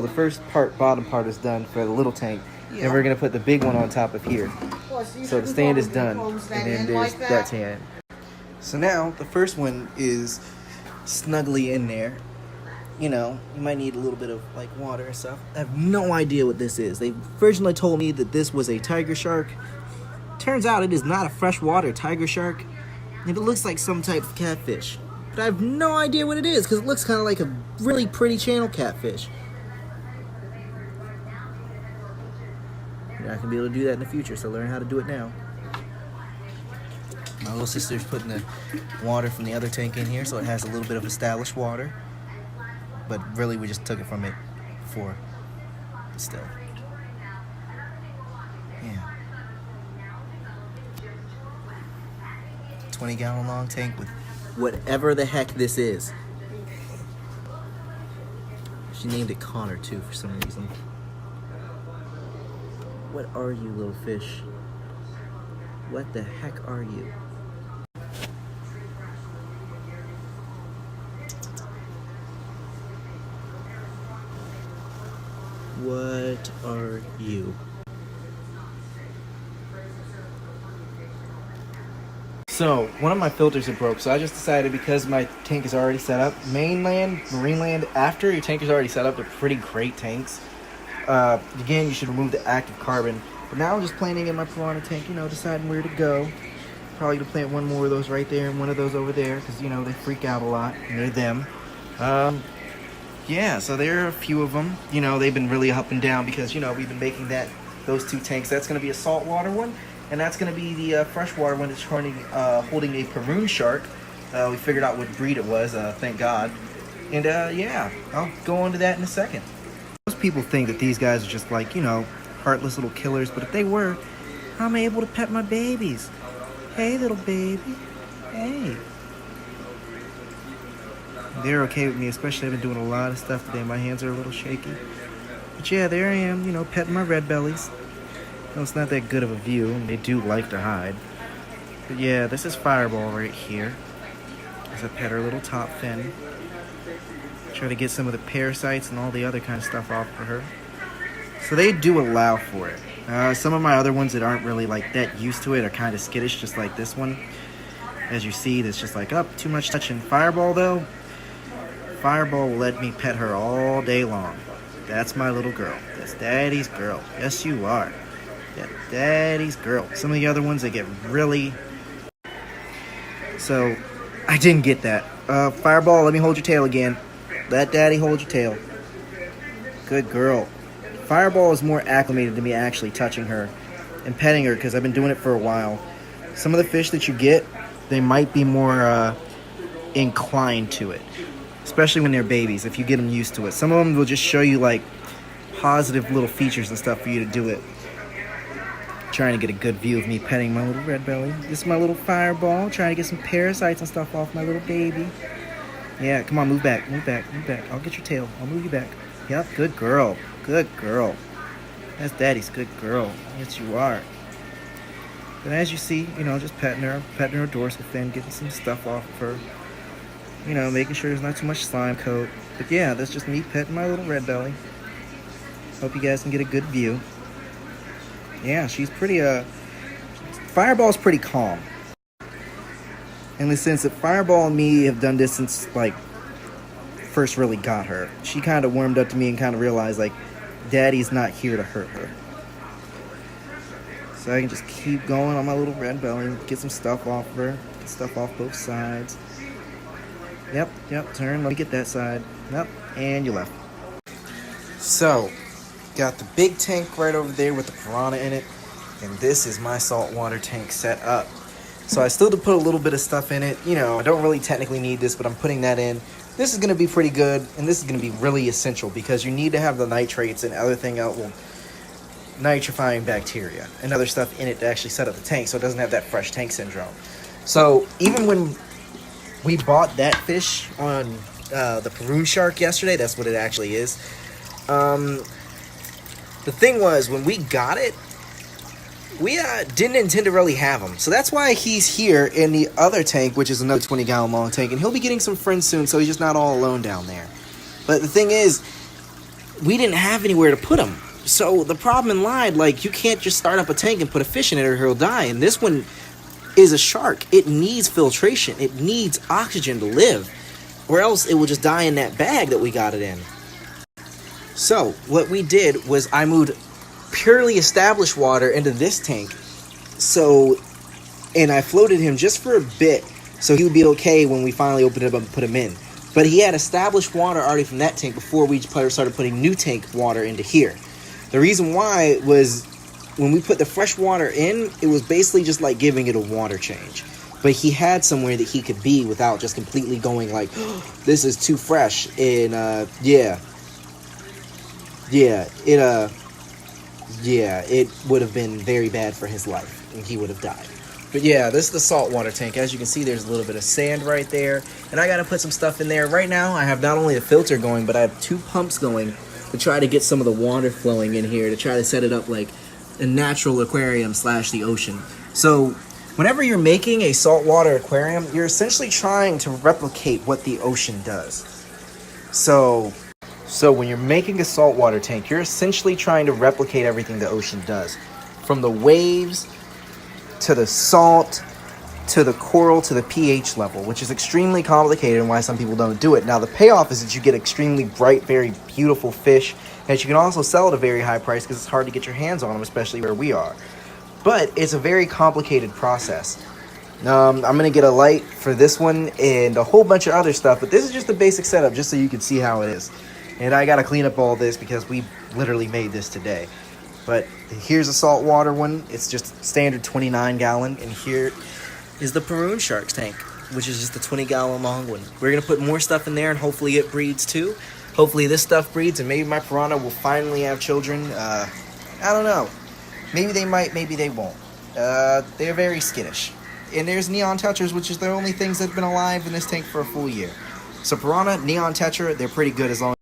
So the first part, bottom part, is done for the little tank, Yeah. and we're gonna put the big one on top of here. So the stand is done, and then there's that tan. So now the first one is snugly in there. You know, you might need a little bit of like water and stuff. I have no idea what this is. They originally told me that this was a tiger shark. Turns out it is not a freshwater tiger shark, and it looks like some type of catfish. But I have no idea what it is because it looks kind of like a really pretty channel catfish. You're not gonna be able to do that in the future, so learn how to do it now. My little sister's putting the water from the other tank in here, so it has a little bit of established water. But really, we just took it from it before. Still. Yeah. 20-gallon long tank with whatever the heck this is. She named it Connor, too, for some reason. What are you, little fish? What the heck are you? What are you? So, one of my filters had broke, so I just decided because my tank is already set up, mainland, marineland, after your tank is already set up, they're pretty great tanks. Again, you should remove the active carbon. But now I'm just planning in my Piranha tank, you know, deciding where to go. Probably gonna plant one more of those right there and one of those over there, because, you know, they freak out a lot, and they're them. Yeah, so there are a few of them. You know, they've been really up and down because, you know, we've been making those two tanks. That's going to be a saltwater one, and that's going to be the freshwater one that's holding a Piranha shark. We figured out what breed it was, thank God. And, yeah, I'll go on to that in a second. Most people think that these guys are just like, you know, heartless little killers, but if they were, how am I able to pet my babies? Hey, little baby. Hey. They're okay with me, especially I've been doing a lot of stuff today. My hands are a little shaky. But yeah, there I am, you know, petting my red bellies. No, it's not that good of a view, and they do like to hide. But yeah, this is Fireball right here. As I pet her little top fin. Try to get some of the parasites and all the other kind of stuff off for her. So they do allow for it. Some of my other ones that aren't really like that used to it are kind of skittish, just like this one. As you see, that's just like, too much touching. Fireball, though, Fireball will let me pet her all day long. That's my little girl. That's Daddy's girl. Yes, you are. Yeah, Daddy's girl. Some of the other ones, they get really... So, I didn't get that. Fireball, let me hold your tail again. Let Daddy hold your tail. Good girl. Fireball is more acclimated to me actually touching her and petting her because I've been doing it for a while. Some of the fish that you get, they might be more inclined to it. Especially when they're babies, if you get them used to it. Some of them will just show you, like, positive little features and stuff for you to do it. Trying to get a good view of me petting my little red belly. This is my little Fireball, trying to get some parasites and stuff off my little baby. Yeah, come on, move back, move back, move back. I'll get your tail. I'll move you back. Yep, good girl. Good girl. That's Daddy's good girl. Yes, you are. But as you see, you know, just petting her dorsal fin, getting some stuff off of her. You know, making sure there's not too much slime coat. But yeah, that's just me petting my little red belly. Hope you guys can get a good view. Yeah, she's pretty, Fireball's pretty calm. In the sense that Fireball and me have done this since, like, first really got her. She kind of warmed up to me and kind of realized, like, Daddy's not here to hurt her. So I can just keep going on my little red belly, get some stuff off of her, get stuff off both sides. Yep, turn, let me get that side. Yep, and you left. So, got the big tank right over there with the Piranha in it, and this is my saltwater tank set up. So I still have to put a little bit of stuff in it. You know, I don't really technically need this, but I'm putting that in. This is going to be pretty good, and this is going to be really essential because you need to have the nitrates and other thing out, well, nitrifying bacteria and other stuff in it to actually set up the tank so it doesn't have that fresh tank syndrome. So even when we bought that fish on the Piranha shark yesterday, that's what it actually is. The thing was, when we got it, we didn't intend to really have him. So that's why he's here in the other tank, which is another 20-gallon long tank. And he'll be getting some friends soon, so he's just not all alone down there. But the thing is, we didn't have anywhere to put him. So the problem lied, like, you can't just start up a tank and put a fish in it or he'll die. And this one is a shark. It needs filtration. It needs oxygen to live, or else it will just die in that bag that we got it in. So what we did was I moved purely established water into this tank. So, and I floated him just for a bit so he would be okay when we finally opened it up and put him in. But he had established water already from that tank before we started putting new tank water into here. The reason why was when we put the fresh water in, it was basically just like giving it a water change. But he had somewhere that he could be without just completely going like, oh, this is too fresh. And it would have been very bad for his life and he would have died. But yeah, this is the saltwater tank. As you can see, there's a little bit of sand right there. And I got to put some stuff in there. Right now, I have not only the filter going, but I have 2 pumps going to try to get some of the water flowing in here, to try to set it up like a natural aquarium / the ocean. So whenever you're making a saltwater aquarium, you're essentially trying to replicate what the ocean does. So when you're making a saltwater tank, you're essentially trying to replicate everything the ocean does. From the waves, to the salt, to the coral, to the pH level, which is extremely complicated and why some people don't do it. Now, the payoff is that you get extremely bright, very beautiful fish that you can also sell at a very high price because it's hard to get your hands on them, especially where we are. But it's a very complicated process. I'm going to get a light for this one and a whole bunch of other stuff, but this is just the basic setup just so you can see how it is. And I got to clean up all this because we literally made this today. But here's a saltwater one. It's just standard 29 gallon. And here is the Piranha shark's tank, which is just a 20 gallon long one. We're going to put more stuff in there and hopefully it breeds too. Hopefully this stuff breeds and maybe my piranha will finally have children. I don't know. Maybe they might, maybe they won't. They're very skittish. And there's neon tetras, which is the only things that have been alive in this tank for a full year. So piranha, neon tetra, they're pretty good as long